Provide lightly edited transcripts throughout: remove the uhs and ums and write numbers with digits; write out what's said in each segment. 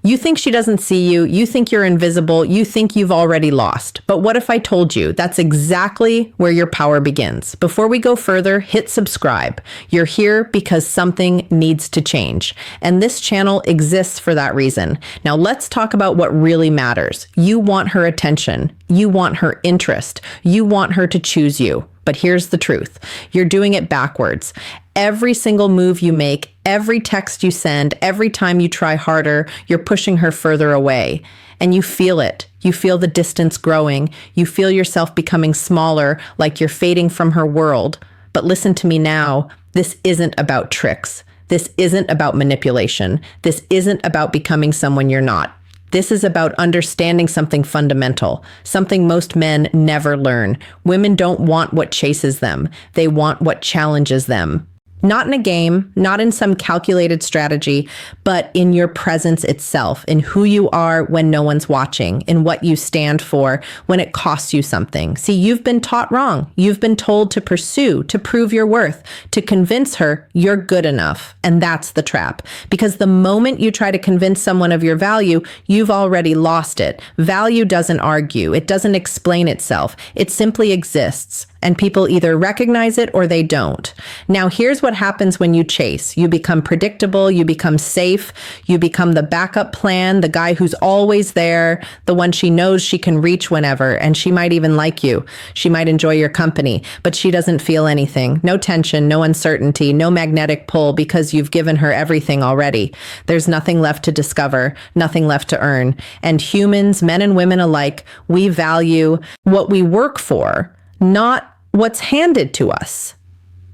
You think she doesn't see you. You think you're invisible. You think you've already lost. But what if I told you that's exactly where your power begins? Before we go further, hit subscribe. You're here because something needs to change. And this channel exists for that reason. Now let's talk about what really matters. You want her attention. You want her interest. You want her to choose you. But here's the truth. You're doing it backwards. Every single move you make, every text you send, every time you try harder, you're pushing her further away. And you feel it. You feel the distance growing. You feel yourself becoming smaller, like you're fading from her world. But listen to me now. This isn't about tricks. This isn't about manipulation. This isn't about becoming someone you're not. This is about understanding something fundamental, something most men never learn. Women don't want what chases them. They want what challenges them. Not in a game, not in some calculated strategy, but in your presence itself, in who you are when no one's watching, in what you stand for when it costs you something. See, you've been taught wrong. You've been told to pursue, to prove your worth, to convince her you're good enough. And that's the trap. Because the moment you try to convince someone of your value, you've already lost it. Value doesn't argue. It doesn't explain itself. It simply exists. And people either recognize it or they don't. Now, here's what happens when you chase. You become predictable, you become safe, you become the backup plan, the guy who's always there, the one she knows she can reach whenever, and she might even like you. She might enjoy your company, but she doesn't feel anything. No tension, no uncertainty, no magnetic pull because you've given her everything already. There's nothing left to discover, nothing left to earn. And humans, men and women alike, we value what we work for, not what's handed to us.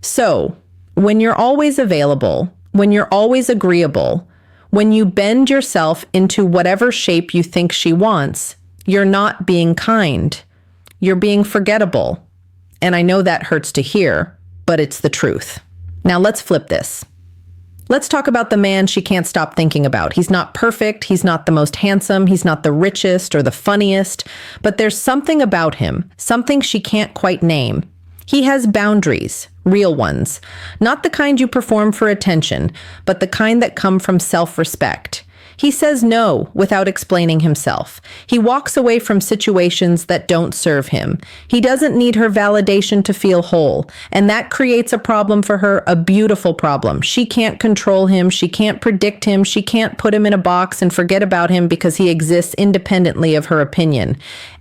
So, when you're always available, when you're always agreeable, when you bend yourself into whatever shape you think she wants, you're not being kind. You're being forgettable. And I know that hurts to hear, but it's the truth. Now let's flip this. Let's talk about the man she can't stop thinking about. He's not perfect, he's not the most handsome, he's not the richest or the funniest, but there's something about him, something she can't quite name. He has boundaries, real ones, not the kind you perform for attention, but the kind that come from self-respect. He says no without explaining himself. He walks away from situations that don't serve him. He doesn't need her validation to feel whole, and that creates a problem for her, a beautiful problem. She can't control him, she can't predict him, she can't put him in a box and forget about him because he exists independently of her opinion.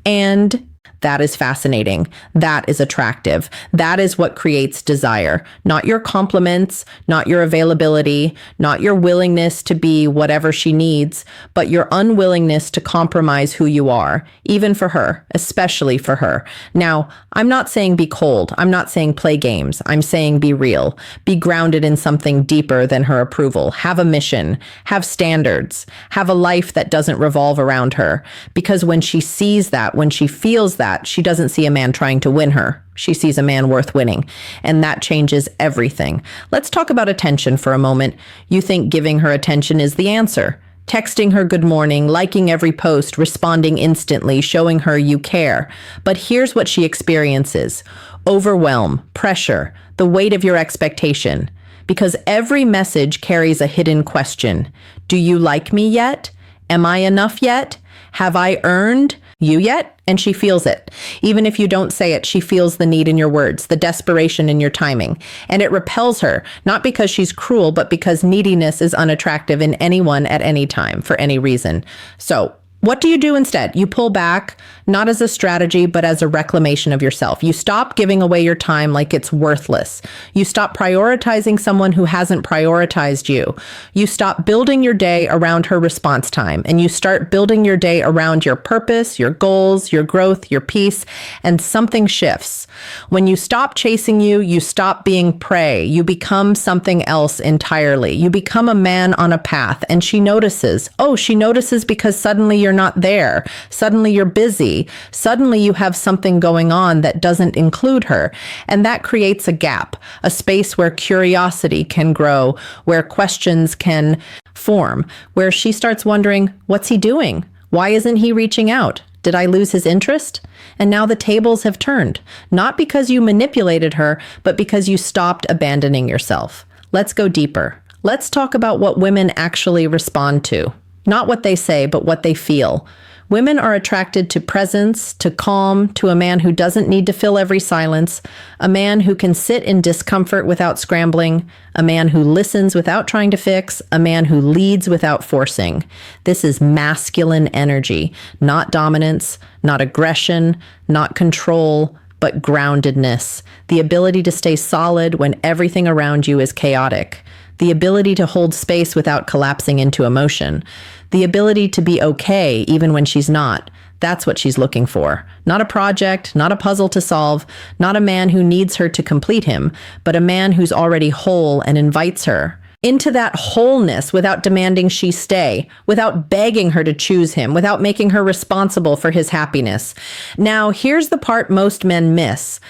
And that is fascinating. That is attractive. That is what creates desire. Not your compliments, not your availability, not your willingness to be whatever she needs, but your unwillingness to compromise who you are, even for her, especially for her. Now, I'm not saying be cold. I'm not saying play games. I'm saying be real. Be grounded in something deeper than her approval. Have a mission. Have standards. Have a life that doesn't revolve around her. Because when she sees that, when she feels that, she doesn't see a man trying to win her. She sees a man worth winning. And that changes everything. Let's talk about attention for a moment. You think giving her attention is the answer. Texting her good morning, liking every post, responding instantly, showing her you care. But here's what she experiences: overwhelm, pressure, the weight of your expectation. Because every message carries a hidden question. Do you like me yet? Am I enough yet? Have I earned you yet? And she feels it. Even if you don't say it, she feels the need in your words, the desperation in your timing. And it repels her, not because she's cruel, but because neediness is unattractive in anyone at any time, for any reason. So, what do you do instead? You pull back, not as a strategy, but as a reclamation of yourself. You stop giving away your time like it's worthless. You stop prioritizing someone who hasn't prioritized you. You stop building your day around her response time, and you start building your day around your purpose, your goals, your growth, your peace, and something shifts. When you stop chasing you, you stop being prey. You become something else entirely. You become a man on a path, and she notices. Oh, she notices because suddenly you're not there. Suddenly you're busy. Suddenly you have something going on that doesn't include her. And that creates a gap, a space where curiosity can grow, where questions can form, where she starts wondering, what's he doing? Why isn't he reaching out? Did I lose his interest? And now the tables have turned, not because you manipulated her, but because you stopped abandoning yourself. Let's go deeper. Let's talk about what women actually respond to. Not what they say, but what they feel. Women are attracted to presence, to calm, to a man who doesn't need to fill every silence, a man who can sit in discomfort without scrambling, a man who listens without trying to fix, a man who leads without forcing. This is masculine energy, not dominance, not aggression, not control, but groundedness, the ability to stay solid when everything around you is chaotic, the ability to hold space without collapsing into emotion, the ability to be okay even when she's not. That's what she's looking for. Not a project, not a puzzle to solve, not a man who needs her to complete him, but a man who's already whole and invites her into that wholeness without demanding she stay, without begging her to choose him, without making her responsible for his happiness. Now, here's the part most men miss.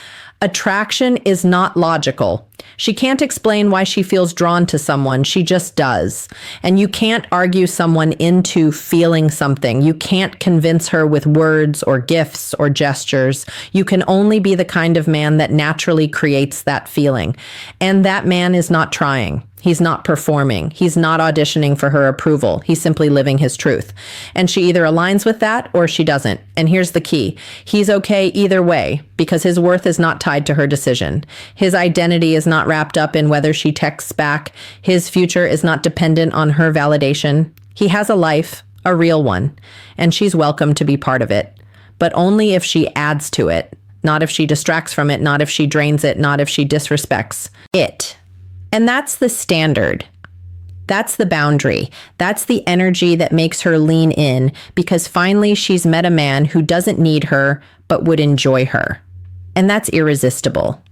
Attraction is not logical. She can't explain why she feels drawn to someone. She just does. And you can't argue someone into feeling something. You can't convince her with words or gifts or gestures. You can only be the kind of man that naturally creates that feeling. And that man is not trying. He's not performing. He's not auditioning for her approval. He's simply living his truth. And she either aligns with that or she doesn't. And here's the key. He's okay either way because his worth is not tied to her decision. His identity is not wrapped up in whether she texts back. His future is not dependent on her validation. He has a life, a real one, and she's welcome to be part of it. But only if she adds to it, not if she distracts from it, not if she drains it, not if she disrespects it. And that's the standard. That's the boundary. That's the energy that makes her lean in because finally she's met a man who doesn't need her but would enjoy her. And that's irresistible.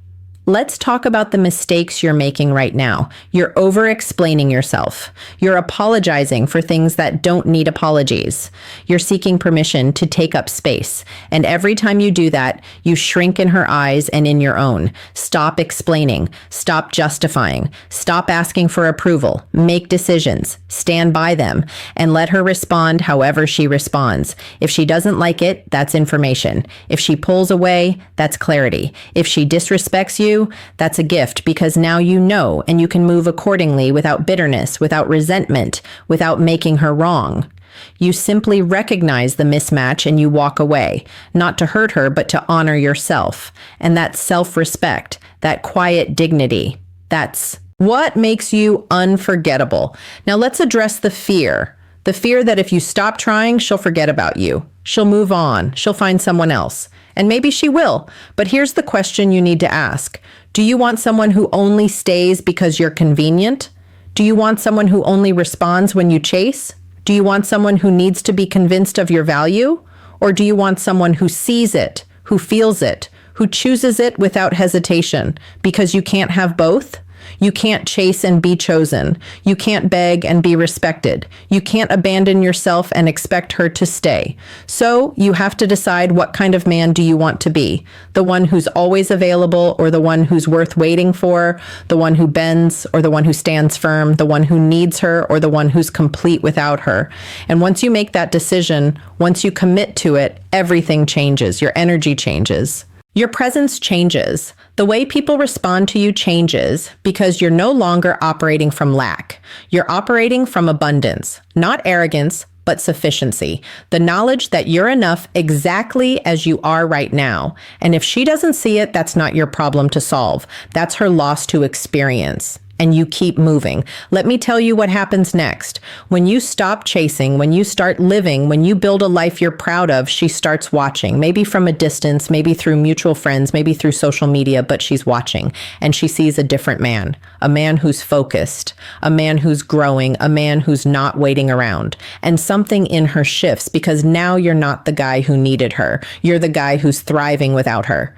Let's talk about the mistakes you're making right now. You're over-explaining yourself. You're apologizing for things that don't need apologies. You're seeking permission to take up space. And every time you do that, you shrink in her eyes and in your own. Stop explaining. Stop justifying. Stop asking for approval. Make decisions. Stand by them. And let her respond however she responds. If she doesn't like it, that's information. If she pulls away, that's clarity. If she disrespects you, that's a gift because now you know and you can move accordingly without bitterness, without resentment, without making her wrong. You simply recognize the mismatch and you walk away, not to hurt her, but to honor yourself. And that self-respect, that quiet dignity, that's what makes you unforgettable. Now let's address the fear. The fear that if you stop trying, she'll forget about you. She'll move on. She'll find someone else. And maybe she will. But here's the question you need to ask. Do you want someone who only stays because you're convenient? Do you want someone who only responds when you chase? Do you want someone who needs to be convinced of your value? Or do you want someone who sees it, who feels it, who chooses it without hesitation? Because you can't have both? You can't chase and be chosen. You can't beg and be respected. You can't abandon yourself and expect her to stay. So you have to decide what kind of man do you want to be? The one who's always available or the one who's worth waiting for? The one who bends or the one who stands firm? The one who needs her or the one who's complete without her? And once you make that decision, once you commit to it, everything changes. Your energy changes. Your presence changes. The way people respond to you changes because you're no longer operating from lack. You're operating from abundance, not arrogance, but sufficiency. The knowledge that you're enough exactly as you are right now. And if she doesn't see it, that's not your problem to solve. That's her loss to experience. And you keep moving. Let me tell you what happens next. When you stop chasing, when you start living, when you build a life you're proud of, she starts watching, maybe from a distance, maybe through mutual friends, maybe through social media, but she's watching and she sees a different man, a man who's focused, a man who's growing, a man who's not waiting around. And something in her shifts because now you're not the guy who needed her. You're the guy who's thriving without her.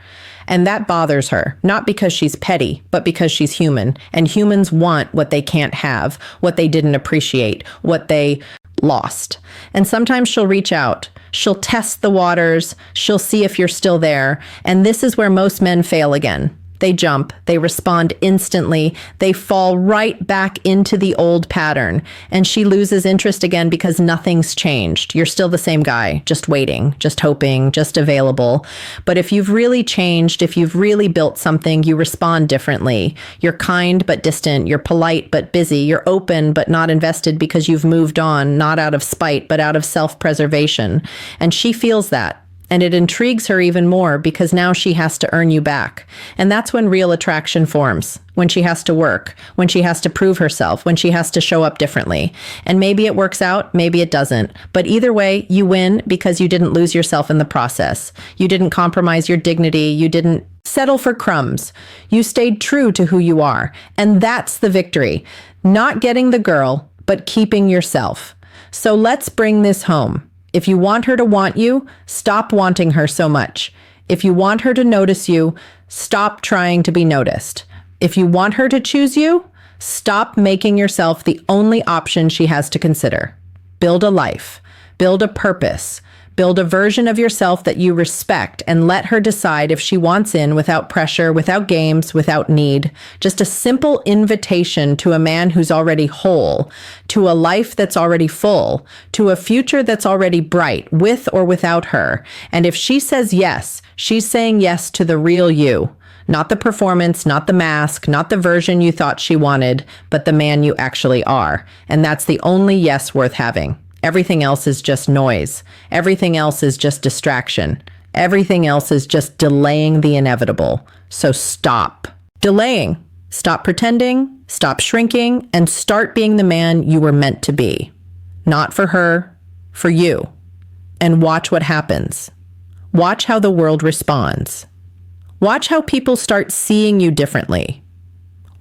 And that bothers her, not because she's petty, but because she's human. And humans want what they can't have, what they didn't appreciate, what they lost. And sometimes she'll reach out. She'll test the waters. She'll see if you're still there. And this is where most men fail again. They jump, they respond instantly, they fall right back into the old pattern, and she loses interest again because nothing's changed. You're still the same guy, just waiting, just hoping, just available. But if you've really changed, if you've really built something, you respond differently. You're kind but distant, you're polite but busy, you're open but not invested because you've moved on, not out of spite but out of self-preservation. And she feels that. And it intrigues her even more because now she has to earn you back. And that's when real attraction forms, when she has to work, when she has to prove herself, when she has to show up differently. And maybe it works out, maybe it doesn't. But either way, you win because you didn't lose yourself in the process. You didn't compromise your dignity. You didn't settle for crumbs. You stayed true to who you are. And that's the victory. Not getting the girl, but keeping yourself. So let's bring this home. If you want her to want you, stop wanting her so much. If you want her to notice you, stop trying to be noticed. If you want her to choose you, stop making yourself the only option she has to consider. Build a life, build a purpose, build a version of yourself that you respect, and let her decide if she wants in without pressure, without games, without need. Just a simple invitation to a man who's already whole, to a life that's already full, to a future that's already bright, with or without her. And if she says yes, she's saying yes to the real you. Not the performance, not the mask, not the version you thought she wanted, but the man you actually are. And that's the only yes worth having. Everything else is just noise. Everything else is just distraction. Everything else is just delaying the inevitable. So stop delaying. Stop pretending, stop shrinking, and start being the man you were meant to be. Not for her, for you. And watch what happens. Watch how the world responds. Watch how people start seeing you differently.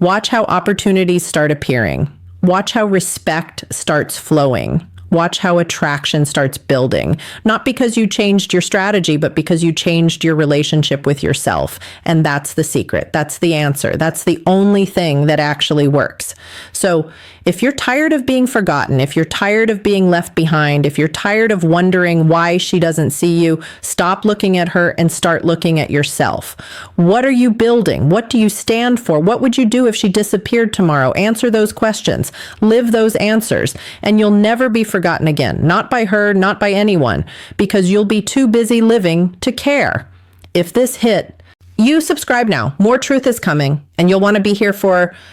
Watch how opportunities start appearing. Watch how respect starts flowing. Watch how attraction starts building. Not because you changed your strategy, but because you changed your relationship with yourself. And that's the secret. That's the answer. That's the only thing that actually works. So if you're tired of being forgotten, if you're tired of being left behind, if you're tired of wondering why she doesn't see you, stop looking at her and start looking at yourself. What are you building? What do you stand for? What would you do if she disappeared tomorrow? Answer those questions. Live those answers. And you'll never be forgotten again. Not by her, not by anyone, because you'll be too busy living to care. If this hit, you subscribe now. More truth is coming, and you'll want to be here for